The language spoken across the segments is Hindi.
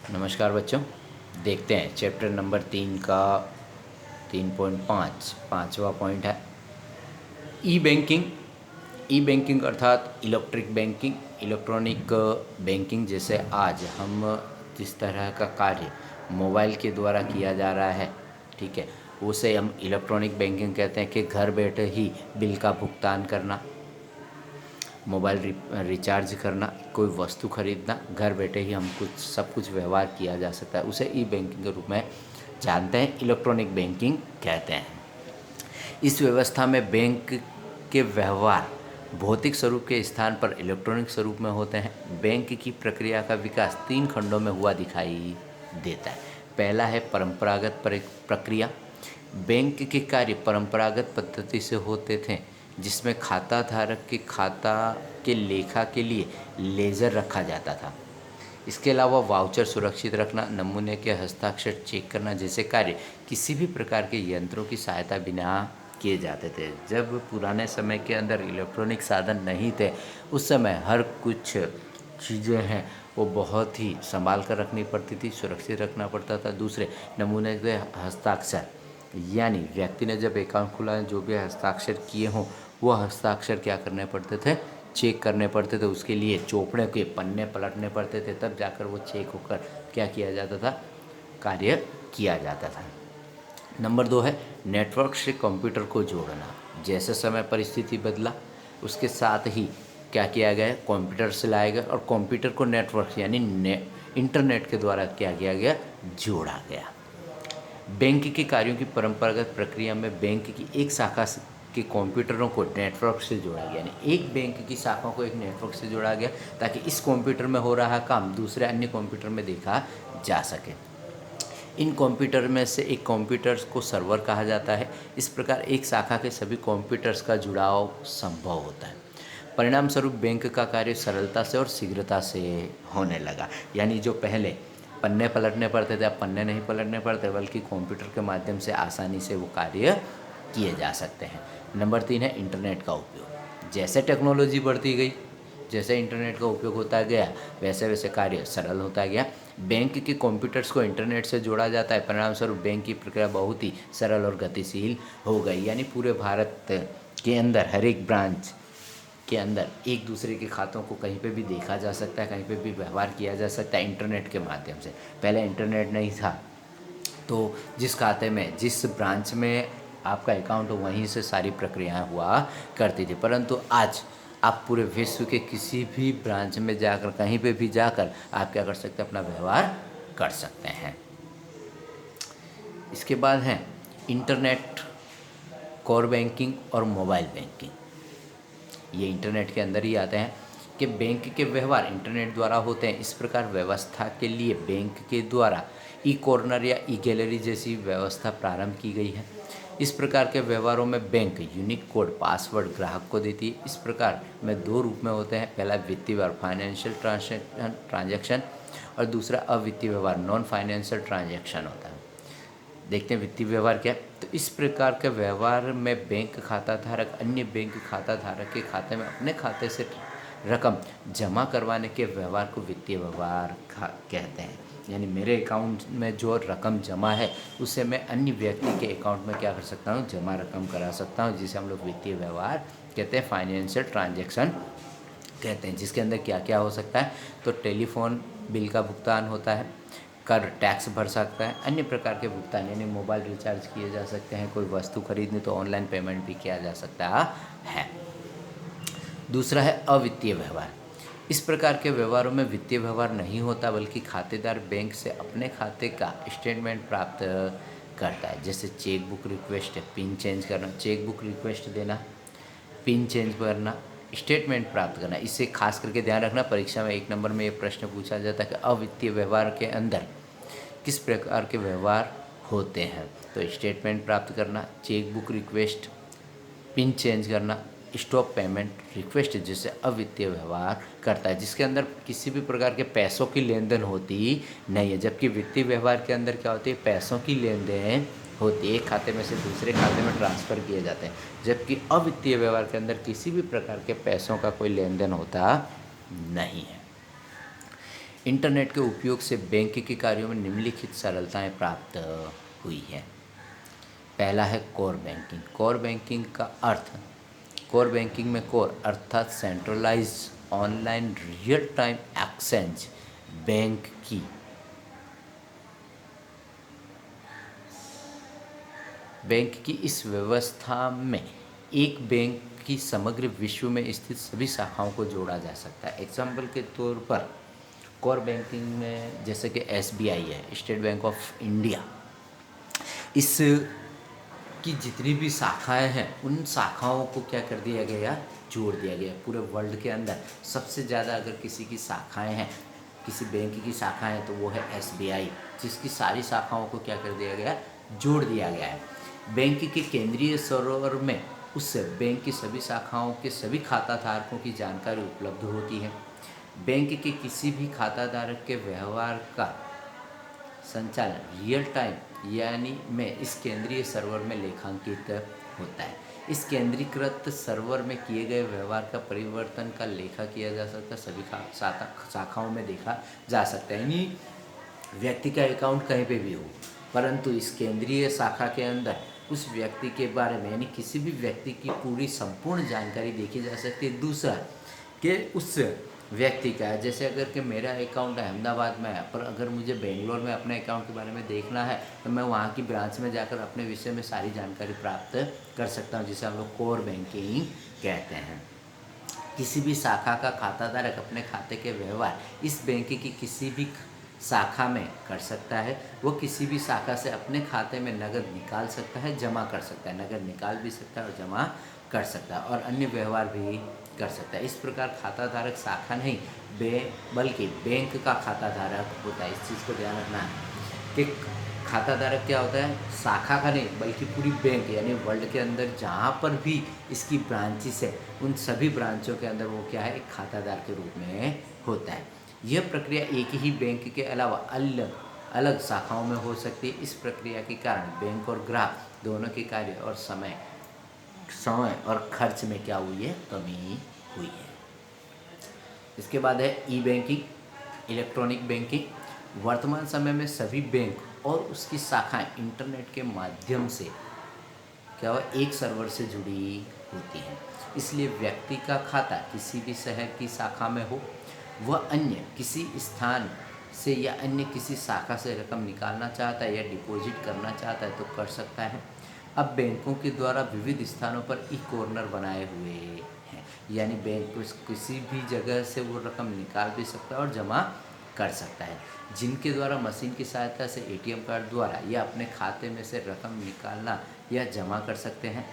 नमस्कार बच्चों। देखते हैं चैप्टर नंबर 3 का 3.5 पाँचवा पॉइंट है ई बैंकिंग। ई बैंकिंग अर्थात इलेक्ट्रिक बैंकिंग, इलेक्ट्रॉनिक बैंकिंग। जैसे आज हम जिस तरह का कार्य मोबाइल के द्वारा किया जा रहा है, ठीक है, उसे हम इलेक्ट्रॉनिक बैंकिंग कहते हैं कि घर बैठे ही बिल का भुगतान करना, मोबाइल रिचार्ज करना, कोई वस्तु खरीदना, घर बैठे ही हम सब कुछ व्यवहार किया जा सकता है, उसे ई बैंकिंग के रूप में जानते हैं, इलेक्ट्रॉनिक बैंकिंग कहते हैं। इस व्यवस्था में बैंक के व्यवहार भौतिक स्वरूप के स्थान पर इलेक्ट्रॉनिक स्वरूप में होते हैं। बैंक की प्रक्रिया का विकास 3 खंडों में हुआ दिखाई देता है। पहला है परंपरागत प्रक्रिया। बैंक के कार्य परंपरागत पद्धति से होते थे, जिसमें खाता धारक के खाता के लेखा के लिए लेजर रखा जाता था। इसके अलावा वाउचर सुरक्षित रखना, नमूने के हस्ताक्षर चेक करना जैसे कार्य किसी भी प्रकार के यंत्रों की सहायता बिना किए जाते थे। जब पुराने समय के अंदर इलेक्ट्रॉनिक साधन नहीं थे, उस समय हर कुछ चीज़ें हैं वो बहुत ही संभाल कर रखनी पड़ती थी, सुरक्षित रखना पड़ता था। दूसरे नमूने के हस्ताक्षर, यानी व्यक्ति ने जब अकाउंट खुला, जो भी हस्ताक्षर किए हों वह हस्ताक्षर क्या करने पड़ते थे, चेक करने पड़ते थे। उसके लिए चोपड़े के पन्ने पलटने पड़ते थे, तब जाकर वो चेक होकर क्या किया जाता था, कार्य किया जाता था। नंबर 2 है नेटवर्क से कंप्यूटर को जोड़ना। जैसे समय परिस्थिति बदला, उसके साथ ही क्या किया गया, कंप्यूटर से लाया गया और कंप्यूटर को नेटवर्क यानी इंटरनेट के द्वारा क्या किया गया, जोड़ा गया। बैंक के कार्यों की परंपरागत प्रक्रिया में बैंक की एक शाखा के कंप्यूटरों को नेटवर्क से जोड़ा गया, यानी एक बैंक की शाखा को एक नेटवर्क से जोड़ा गया ताकि इस कंप्यूटर में हो रहा काम दूसरे अन्य कंप्यूटर में देखा जा सके। इन कंप्यूटर में से एक कंप्यूटर को सर्वर कहा जाता है। इस प्रकार एक शाखा के सभी कंप्यूटर्स का जुड़ाव संभव होता है। परिणाम स्वरूप बैंक का कार्य सरलता से और शीघ्रता से होने लगा। यानी जो पहले पन्ने पलटने पड़ते थे, अब पन्ने नहीं पलटने पड़ते, बल्कि कंप्यूटर के माध्यम से आसानी से वो कार्य किए जा सकते हैं। नंबर 3 है इंटरनेट का उपयोग। जैसे टेक्नोलॉजी बढ़ती गई, जैसे इंटरनेट का उपयोग होता गया, वैसे वैसे कार्य सरल होता गया। बैंक के कंप्यूटर्स को इंटरनेट से जोड़ा जाता है। परिणाम स्वरूप बैंक की प्रक्रिया बहुत ही सरल और गतिशील हो गई। यानी पूरे भारत के अंदर हर एक ब्रांच के अंदर एक दूसरे के खातों को कहीं पे भी देखा जा सकता है, कहीं पे भी व्यवहार किया जा सकता है इंटरनेट के माध्यम से। पहले इंटरनेट नहीं था, तो जिस खाते में, जिस ब्रांच में आपका अकाउंट हो, वहीं से सारी प्रक्रियाएं हुआ करती थी। परंतु आज आप पूरे विश्व के किसी भी ब्रांच में जाकर, कहीं पे भी जाकर आप क्या कर सकते हैं, अपना व्यवहार कर सकते हैं। इसके बाद है इंटरनेट, कोर बैंकिंग और मोबाइल बैंकिंग। ये इंटरनेट के अंदर ही आते हैं कि बैंक के व्यवहार इंटरनेट द्वारा होते हैं। इस प्रकार व्यवस्था के लिए बैंक के द्वारा ई कॉर्नर या ई गैलरी जैसी व्यवस्था प्रारंभ की गई है। इस प्रकार के व्यवहारों में बैंक यूनिक कोड पासवर्ड ग्राहक को देती है। इस प्रकार में 2 रूप में होते हैं। पहला वित्तीय व्यवहार फाइनेंशियल ट्रांजैक्शन और दूसरा अवित्तीय व्यवहार नॉन फाइनेंशियल ट्रांजैक्शन होता है। देखते हैं वित्तीय व्यवहार क्या है। तो इस प्रकार के व्यवहार में बैंक खाता धारक अन्य बैंक खाता धारक के खाते में अपने खाते से रकम जमा करवाने के व्यवहार को वित्तीय व्यवहार कहते हैं। यानी मेरे अकाउंट में जो रकम जमा है, उससे मैं अन्य व्यक्ति के अकाउंट में क्या कर सकता हूँ, जमा रकम करा सकता हूँ, जिसे हम लोग वित्तीय व्यवहार कहते हैं, फाइनेंशियल ट्रांजैक्शन कहते हैं। जिसके अंदर क्या क्या हो सकता है, तो टेलीफोन बिल का भुगतान होता है, कर टैक्स भर सकता है, अन्य प्रकार के भुगतान यानी मोबाइल रिचार्ज किए जा सकते हैं, कोई वस्तु खरीदनी तो ऑनलाइन पेमेंट भी किया जा सकता है। दूसरा है अवित्तीय व्यवहार। इस प्रकार के व्यवहारों में वित्तीय व्यवहार नहीं होता, बल्कि खातेदार बैंक से अपने खाते का स्टेटमेंट प्राप्त करता है। जैसे cheque book request, pin change करना, चेक बुक रिक्वेस्ट देना, पिन चेंज करना, स्टेटमेंट प्राप्त करना। इससे खास करके ध्यान रखना, परीक्षा में 1 नंबर में ये प्रश्न पूछा जाता है कि अवित्तीय व्यवहार के अंदर किस प्रकार के व्यवहार होते हैं। तो स्टेटमेंट प्राप्त करना, cheque book request, pin change करना, स्टॉप पेमेंट रिक्वेस्ट जैसे अवित्तीय व्यवहार करता है, जिसके अंदर किसी भी प्रकार के पैसों की लेन देन होती नहीं है। जबकि वित्तीय व्यवहार के अंदर क्या होती है, पैसों की लेन देन होती है, एक खाते में से दूसरे खाते में ट्रांसफ़र किए जाते हैं। जबकि अवित्तीय व्यवहार के अंदर किसी भी प्रकार के पैसों का कोई लेन देन होता नहीं है। इंटरनेट के उपयोग से बैंक के कार्यों में निम्नलिखित सरलताएं प्राप्त हुई हैं। पहला है कोर बैंकिंग। कोर बैंकिंग का अर्थ, कोर बैंकिंग में कोर अर्थात centralise online real time exchange bank की इस व्यवस्था में एक बैंक की समग्र विश्व में स्थित सभी शाखाओं को जोड़ा जा सकता है। एग्जाम्पल के तौर पर कोर बैंकिंग में जैसे कि एसबीआई है, स्टेट बैंक ऑफ इंडिया, इस की जितनी भी शाखाएं हैं उन शाखाओं को क्या कर दिया गया, जोड़ दिया गया। पूरे वर्ल्ड के अंदर सबसे ज़्यादा अगर किसी की शाखाएं हैं, किसी बैंक की शाखाएं हैं, तो वो है एसबीआई, जिसकी सारी शाखाओं को क्या कर दिया गया, जोड़ दिया गया है। बैंक के केंद्रीय सर्वर में उस बैंक की सभी शाखाओं के सभी खाता धारकों की जानकारी उपलब्ध होती है। बैंक के किसी भी खाता धारक के व्यवहार का संचालन रियल टाइम यानी में इस केंद्रीय सर्वर में लेखांकित होता है। इस केंद्रीकृत सर्वर में किए गए व्यवहार का परिवर्तन का लेखा किया जा सकता है, सभी शाखाओं में देखा जा सकता है। यानी व्यक्ति का अकाउंट कहीं पे भी हो, परंतु इस केंद्रीय शाखा के अंदर उस व्यक्ति के बारे में यानी किसी भी व्यक्ति की पूरी संपूर्ण जानकारी देखी जा सकती है। दूसरा कि उस व्यक्ति का, जैसे अगर कि मेरा अकाउंट अहमदाबाद में है, पर अगर मुझे बेंगलोर में अपने अकाउंट के बारे में देखना है तो मैं वहाँ की ब्रांच में जाकर अपने विषय में सारी जानकारी प्राप्त कर सकता हूँ, जिसे हम लोग कोर बैंकिंग कहते हैं। किसी भी शाखा का खाताधारक अपने खाते के व्यवहार इस बैंक की किसी भी शाखा में कर सकता है। वो किसी भी शाखा से अपने खाते में नगद निकाल सकता है, जमा कर सकता है, नगद निकाल भी सकता है और जमा कर सकता है, और अन्य व्यवहार भी कर सकता है। इस प्रकार खाताधारक शाखा नहीं बल्कि बैंक का खाताधारक होता है। इस चीज़ को ध्यान रखना है कि खाताधारक क्या होता है, शाखा का नहीं बल्कि पूरी बैंक यानी वर्ल्ड के अंदर जहाँ पर भी इसकी ब्रांचेस है उन सभी ब्रांचों के अंदर वो क्या है, एक खाताधार के रूप में होता है। यह प्रक्रिया एक ही बैंक के अलावा अलग अलग शाखाओं में हो सकती है। इस प्रक्रिया के कारण बैंक और ग्राहक दोनों के कार्य और समय और खर्च में क्या हुई है, कमी हुई है। इसके बाद है ई बैंकिंग, इलेक्ट्रॉनिक बैंकिंग। वर्तमान समय में सभी बैंक और उसकी शाखाएं इंटरनेट के माध्यम से क्या हुआ, एक सर्वर से जुड़ी होती हैं। इसलिए व्यक्ति का खाता किसी भी शहर की शाखा में हो, वह अन्य किसी स्थान से या अन्य किसी शाखा से रकम निकालना चाहता है या डिपॉजिट करना चाहता है तो कर सकता है। अब बैंकों के द्वारा विविध स्थानों पर ई कॉर्नर बनाए हुए हैं, यानी बैंक किसी भी जगह से वो रकम निकाल भी सकता है और जमा कर सकता है, जिनके द्वारा मशीन की सहायता से एटीएम कार्ड द्वारा या अपने खाते में से रकम निकालना या जमा कर सकते हैं,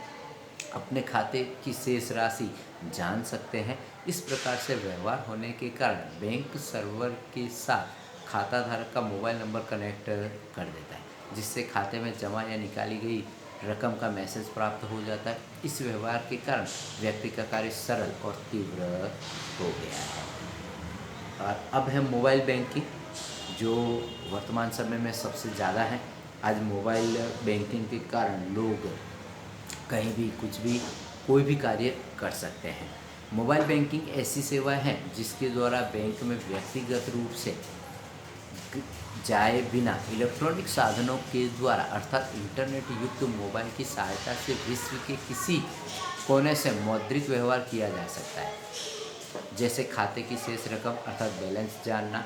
अपने खाते की शेष राशि जान सकते हैं। इस प्रकार से व्यवहार होने के कारण बैंक सर्वर के साथ खाता धारक का मोबाइल नंबर कनेक्ट कर देता है, जिससे खाते में जमा या निकाली गई रकम का मैसेज प्राप्त हो जाता है। इस व्यवहार के कारण व्यक्ति का कार्य सरल और तीव्र हो गया है। और अब है मोबाइल बैंकिंग, जो वर्तमान समय में सबसे ज़्यादा है। आज मोबाइल बैंकिंग के कारण लोग कहीं भी कुछ भी कोई भी कार्य कर सकते हैं। मोबाइल बैंकिंग ऐसी सेवा है जिसके द्वारा बैंक में व्यक्तिगत रूप से जाए बिना इलेक्ट्रॉनिक साधनों के द्वारा अर्थात इंटरनेट युक्त मोबाइल की सहायता से विश्व के किसी कोने से मौद्रिक व्यवहार किया जा सकता है, जैसे खाते की शेष रकम अर्थात बैलेंस जानना,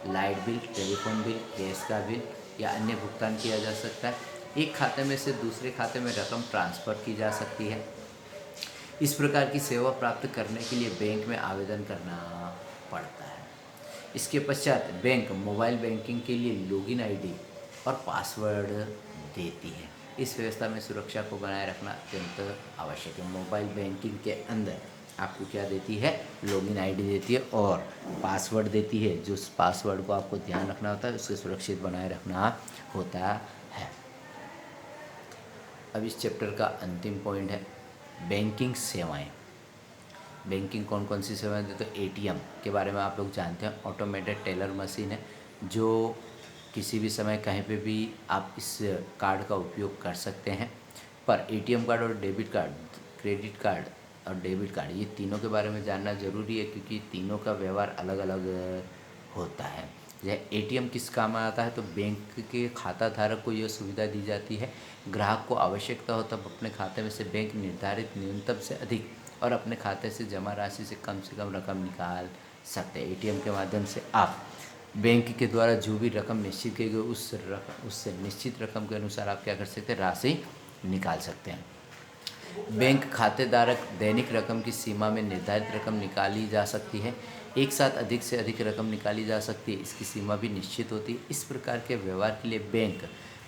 light bill, telephone bill, gas का बिल या अन्य भुगतान किया जा सकता है। एक खाते में से दूसरे खाते में रकम ट्रांसफ़र की जा सकती है। इस प्रकार की सेवा प्राप्त करने के लिए बैंक में आवेदन करना पड़ता है। इसके पश्चात बैंक मोबाइल बैंकिंग के लिए लॉगिन आईडी और पासवर्ड देती है। इस व्यवस्था में सुरक्षा को बनाए रखना अत्यंत आवश्यक है। मोबाइल बैंकिंग के अंदर आपको क्या देती है, लॉगिन आईडी देती है और पासवर्ड देती है, जो उस पासवर्ड को आपको ध्यान रखना होता है, उसे सुरक्षित बनाए रखना होता है। अब इस चैप्टर का अंतिम पॉइंट है बैंकिंग सेवाएं। बैंकिंग कौन कौन सी सेवाएं देते हैं, तो एटीएम के बारे में आप लोग जानते हैं, ऑटोमेटेड टेलर मशीन है जो किसी भी समय कहीं पे भी आप इस कार्ड का उपयोग कर सकते हैं। पर एटीएम कार्ड और डेबिट कार्ड, क्रेडिट कार्ड और डेबिट कार्ड, ये तीनों के बारे में जानना ज़रूरी है, क्योंकि तीनों का व्यवहार अलग अलग होता है। यह एटीएम किस काम में आता है, तो बैंक के खाता धारक को यह सुविधा दी जाती है, ग्राहक को आवश्यकता हो तब अपने खाते में से बैंक निर्धारित न्यूनतम से अधिक और अपने खाते से जमा राशि से कम रकम निकाल सकते हैं। एटीएम के माध्यम से आप बैंक के द्वारा जो भी रकम निश्चित की गई उससे निश्चित रकम के अनुसार आप क्या कर सकते हैं, राशि निकाल सकते हैं। बैंक खातेधारक दैनिक रकम की सीमा में निर्धारित रकम निकाली जा सकती है, एक साथ अधिक से अधिक रकम निकाली जा सकती है, इसकी सीमा भी निश्चित होती है। इस प्रकार के व्यवहार के लिए बैंक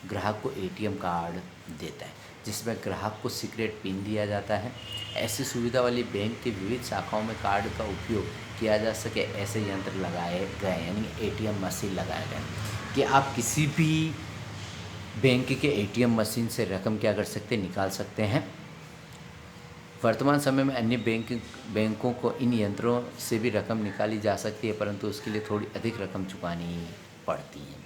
ग्राहक को एटीएम कार्ड देता है, जिसमें ग्राहक को सीक्रेट पिन दिया जाता है। ऐसी सुविधा वाली बैंक की विविध शाखाओं में कार्ड का उपयोग किया जा सके ऐसे यंत्र लगाए गए, यानी एटीएम मशीन लगाए गए कि आप किसी भी बैंक के एटीएम मशीन से रकम क्या कर सकते हैं, निकाल सकते हैं। वर्तमान समय में अन्य बैंकों को इन यंत्रों से भी रकम निकाली जा सकती है, परंतु उसके लिए थोड़ी अधिक रकम चुकानी पड़ती है।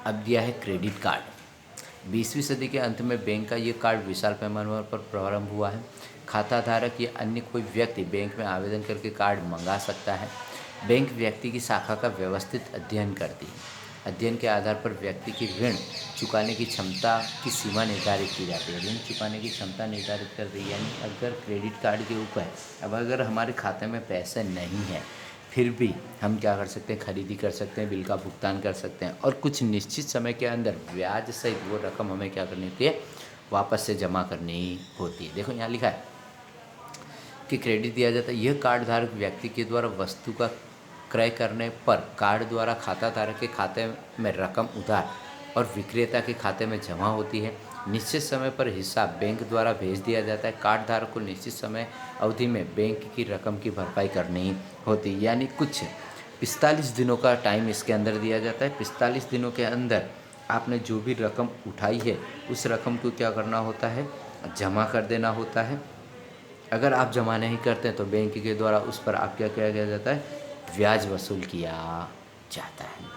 अब दिया है क्रेडिट कार्ड। 20वीं सदी के अंत में बैंक का ये कार्ड विशाल पैमाने पर प्रारंभ हुआ है। खाता धारक या अन्य कोई व्यक्ति बैंक में आवेदन करके कार्ड मंगा सकता है। बैंक व्यक्ति की शाखा का व्यवस्थित अध्ययन करती है। अध्ययन के आधार पर व्यक्ति की ऋण चुकाने की क्षमता की सीमा निर्धारित की जाती है। ऋण चुकाने की क्षमता निर्धारित कर दी, यानी अगर क्रेडिट कार्ड के ऊपर अब अगर हमारे खाते में पैसे नहीं हैं, फिर भी हम क्या कर सकते हैं, खरीदी कर सकते हैं, बिल का भुगतान कर सकते हैं और कुछ निश्चित समय के अंदर ब्याज सहित वो रकम हमें क्या करनी होती है, वापस से जमा करनी होती है। देखो यहाँ लिखा है कि क्रेडिट दिया जाता है। यह कार्ड धारक व्यक्ति के द्वारा वस्तु का क्रय करने पर कार्ड द्वारा खाता धारक के खाते में रकम उधार और विक्रेता के खाते में जमा होती है। निश्चित समय पर हिसाब बैंक द्वारा भेज दिया जाता है। कार्ड धारक को निश्चित समय अवधि में बैंक की रकम की भरपाई करनी होती है, यानी कुछ 45 दिनों का टाइम इसके अंदर दिया जाता है। 45 दिनों के अंदर आपने जो भी रकम उठाई है उस रकम को क्या करना होता है, जमा कर देना होता है। अगर आप जमा नहीं करते तो बैंक के द्वारा उस पर आप क्या किया जाता है, ब्याज वसूल किया जाता है।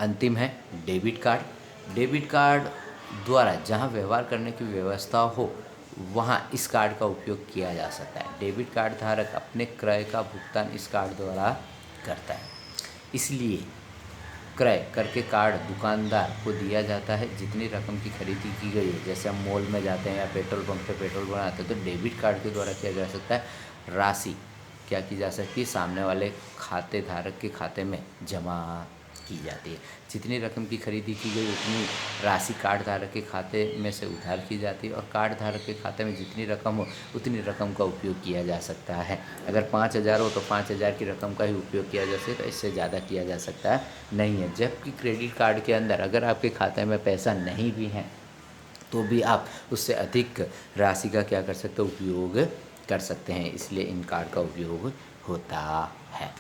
अंतिम है डेबिट कार्ड। डेबिट कार्ड द्वारा जहां व्यवहार करने की व्यवस्था हो वहां इस कार्ड का उपयोग किया जा सकता है। डेबिट कार्ड धारक अपने क्रय का भुगतान इस कार्ड द्वारा करता है, इसलिए क्रय करके कार्ड दुकानदार को दिया जाता है। जितनी रकम की खरीदी की गई है, जैसे हम मॉल में जाते हैं या पेट्रोल पंप पे पेट्रोल बनाते हैं, तो डेबिट कार्ड के द्वारा किया जा सकता है, राशि क्या की जा सकती है, सामने वाले खाते धारक के खाते में जमा की जाती है। जितनी रकम की खरीदी की गई उतनी राशि कार्ड धारक के खाते में से उधार की जाती है और कार्ड धारक के खाते में जितनी रकम हो उतनी रकम का उपयोग किया जा सकता है। अगर 5,000 हो तो 5,000 की रकम का ही उपयोग किया जा सकता है, इससे ज़्यादा किया जा सकता है नहीं है। जबकि क्रेडिट कार्ड के अंदर अगर आपके खाते में पैसा नहीं भी है तो भी आप उससे अधिक राशि का क्या कर सकते हो, उपयोग कर सकते हैं, इसलिए इन कार्ड का उपयोग होता है।